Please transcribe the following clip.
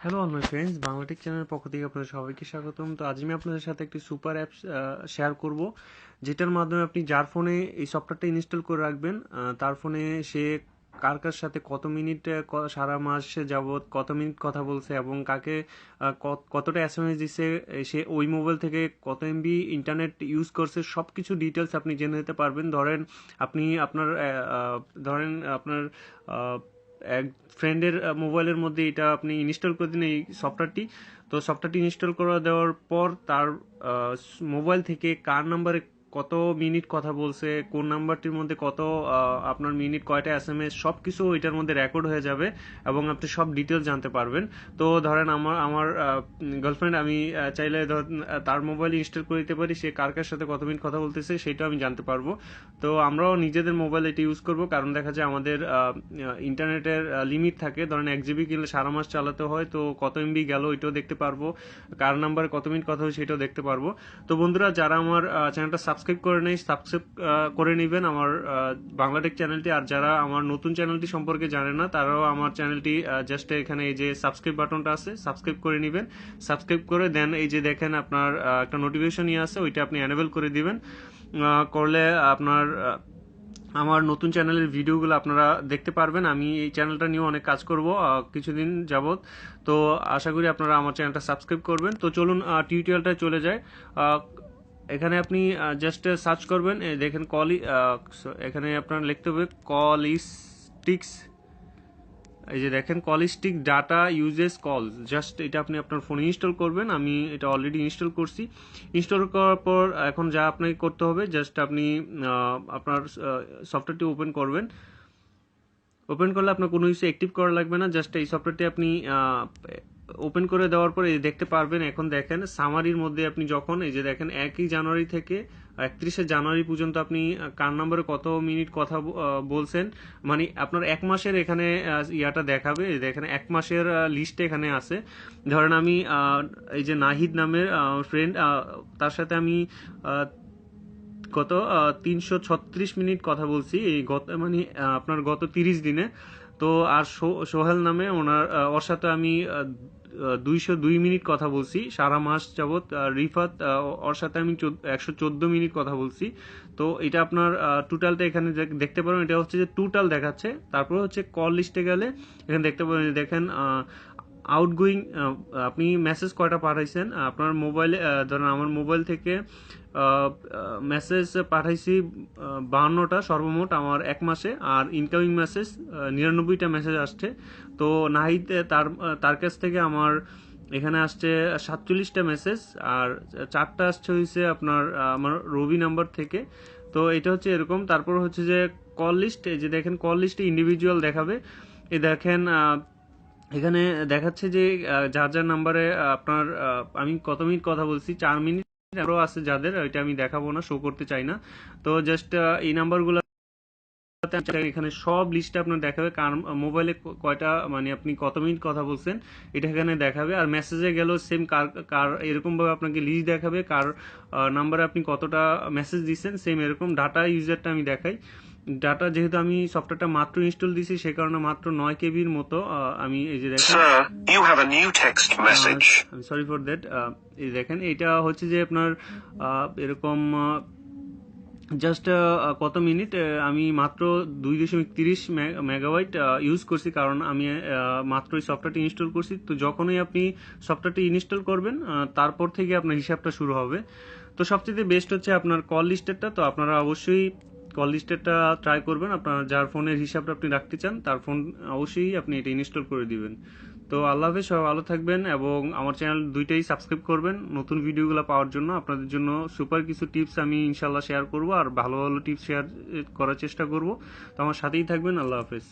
Hello all my friends, Bangla Tech চ্যানেলের পক্ষ থেকে আপনাদের সবাইকে স্বাগতম। তো আজ আমি আপনাদের সাথে একটি সুপার অ্যাপ শেয়ার করব, যেটার মাধ্যমে আপনি যার ফোনে এই সফটওয়্যারটা ইনস্টল করে রাখবেন, তার ফোনে সে কার কার সাথে কত মিনিট সারা মাসে যাবৎ কত মিনিট কথা বলছে এবং কাকে কতটা এসএমএস দিছে, সে ওই মোবাইল থেকে কত এমবি ইন্টারনেট ইউজ করছে, সব কিছু ডিটেলস আপনি জেনে নিতে পারবেন। আপনি আপনার আপনার এক ফ্রেন্ডের মোবাইলের মধ্যে এটা আপনি ইনস্টল করে দিন এই সফটওয়্যারটি। তো সফটওয়্যারটি ইনস্টল করে দেওয়ার পর তার মোবাইল থেকে কার নাম্বারে কত মিনিট কথা বলছে, কোন নাম্বারটির মধ্যে কত আপনার মিনিট, কয়টা এসএমএস, সব কিছু ওইটার মধ্যে রেকর্ড হয়ে যাবে এবং আপনি সব ডিটেলস জানতে পারবেন। তো ধরেন আমার গার্লফ্রেন্ড, আমি চাইলে তার মোবাইল ইনস্টল করে দিতে পারি, সে কার কার সাথে কত মিনিট কথা বলতেছে সেটা আমি জানতে পারবো। তো আমরাও নিজেদের মোবাইল এটা ইউজ করব, কারণ দেখা যায় আমাদের ইন্টারনেটের লিমিট থাকে। ধরেন 1 জিবি কিনলে সারা মাস চালাতে হয়, তো কত এমবি গেল ওইটাও দেখতে পারবো, কার নাম্বারে কত মিনিট কথা হয় সেটাও দেখতে পারবো। তো বন্ধুরা, যারা আমার চ্যানেলটা সাবস্ক্রাইব করে নেই, সাবস্ক্রাইব করে নেবেন আমার বাংলাটেক চ্যানেলটি। আর যারা আমার নতুন চ্যানেলটি সম্পর্কে জানে না, তারাও আমার চ্যানেলটি জাস্ট এখানে এই যে সাবস্ক্রাইব বাটনটা আছে, সাবস্ক্রাইব করে নেবেন। সাবস্ক্রাইব করে দেন এই যে দেখেন আপনার একটা নোটিফিকেশন ইয়ে আছে, ওইটা আপনি এনেবল করে দিবেন। করলে আপনার আমার নতুন চ্যানেলের ভিডিওগুলো আপনারা দেখতে পারবেন। আমি এই চ্যানেলটা নিয়ে অনেক কাজ করব কিছুদিন যাবত। তো আশা করি আপনারা আমার চ্যানেলটা সাবস্ক্রাইব করবেন। তো চলুন টিউটোরিয়ালটায় চলে যায়। এখানে আপনি জাস্ট সার্চ করবেন, দেখেন এখানে আপনার লিখতে হবে কলিস্টিক্স। এই যে দেখেন কলিস্টিক ডাটা ইউজেস কল, জাস্ট এটা আপনি আপনার ফোনে ইনস্টল করবেন। আমি এটা অলরেডি ইনস্টল করছি। ইনস্টল করার পর এখন যা আপনাকে করতে হবে, জাস্ট আপনি আপনার সফটওয়্যারটি ওপেন করবেন। ওপেন করলে আপনার কোনো কিছু অ্যাক্টিভ করা লাগবে না, জাস্ট এই সফটওয়্যারটি আপনি ওপেন করে দেওয়ার পরে দেখতে পারবেন। এখন দেখেন সামারির মধ্যে আপনি যখন এই যে দেখেন 1 জানুয়ারি থেকে 31 জানুয়ারি পর্যন্ত আপনি কার নাম্বারে কত মিনিট কথা বলছেন, মানে আপনার 1 মাসের এখানে ইয়াটা দেখাবে। দেখেন 1 মাসের লিস্টে এখানে আছে। ধরেন আমি এই যে নাহিদ নামের ফ্রেন্ড, তার সাথে আমি গত 336 মিনিট কথা বলছি এই মানে আপনার গত 30 দিনে। তো আর সোহেল নামে ওর সাথে আমি 202 মিনিট কথা বলছি সারা মাস যাবৎ। রিফাত, ওর সাথে আমি 114 মিনিট কথা বলছি। তো এটা আপনার টোটালটা এখানে দেখতে পারেন, এটা হচ্ছে যে টোটাল দেখাচ্ছে। তারপর হচ্ছে কল লিস্টে গেলে এখানে দেখতে পারেন, দেখেন আউটগোয়িং আপনি মেসেজ কয়টা পাঠাইছেন আপনার মোবাইলে। ধরেন আমার মোবাইল থেকে মেসেজ পাঠাইছি 52টা সর্বমোট আমার 1 মাসে, আর ইনকামিং মেসেজ 99টা মেসেজ আসছে। তো নাহিদ তার কাছ থেকে আমার এখানে আসছে 47টা মেসেজ, আর 4টা আসছে হয়েছে আপনার আমার রবি নাম্বার থেকে। তো এটা হচ্ছে এরকম। তারপর হচ্ছে যে কল লিস্ট, এই যে দেখেন কল লিস্টে ইন্ডিভিজুয়াল দেখাবে। এই দেখেন এখানে দেখাচ্ছে যে যার যার নাম্বারে আপনার আমি কত মিনিট কথা বলছি, 4 মিনিট। আরও আছে যাদের, ওইটা আমি দেখাবো না, শো করতে চাই না। তো জাস্ট এই নাম্বারগুলো এখানে সব লিস্টে আপনার দেখাবে, কার মোবাইলে কয়টা, মানে আপনি কত মিনিট কথা বলছেন এটা এখানে দেখাবে। আর মেসেজে গেলেও সেম, কার কার এরকম ভাবে আপনাকে লিস্ট দেখাবে, কার নাম্বারে আপনি কতটা মেসেজ দিচ্ছেন, সেম এরকম। ডাটা ইউজারটা আমি দেখাই। ডাটা যেহেতু আমি সফটওয়্যারটা মাত্র ইনস্টল দিছি, সে কারণে মাত্র 9 কেবির মতো আমি এই যে দেখেন, আমি সরি ফর দ্যাট। এই দেখেন এটা হচ্ছে যে আপনার এরকম জাস্ট কত মিনিট, আমি মাত্র 2.30 মেগাবাইট ইউজ করছি, কারণ আমি মাত্র এই সফটওয়্যারটি ইনস্টল করছি। তো যখনই আপনি সফটওয়্যারটি ইনস্টল করবেন তারপর থেকে আপনার হিসাবটা শুরু হবে। তো সবচেয়ে বেস্ট হচ্ছে আপনার কল লিস্টেরটা। তো আপনারা অবশ্যই কল লিস্টেরটা ট্রাই করবেন। আপনার যার ফোনের হিসাবটা আপনি রাখতে চান, তার ফোন অবশ্যই আপনি এটা ইনস্টল করে দিবেন। তো আল্লাহ হাফেজ, সবাই ভালো থাকবেন এবং আমার চ্যানেল দুইটাই সাবস্ক্রাইব করবেন নতুন ভিডিওগুলো পাওয়ার জন্য। আপনাদের জন্য সুপার কিছু টিপস আমি ইনশাল্লাহ শেয়ার করব, আর ভালো ভালো টিপস শেয়ার করার চেষ্টা করব। তো আমার সাথেই থাকবেন। আল্লাহ হাফেজ।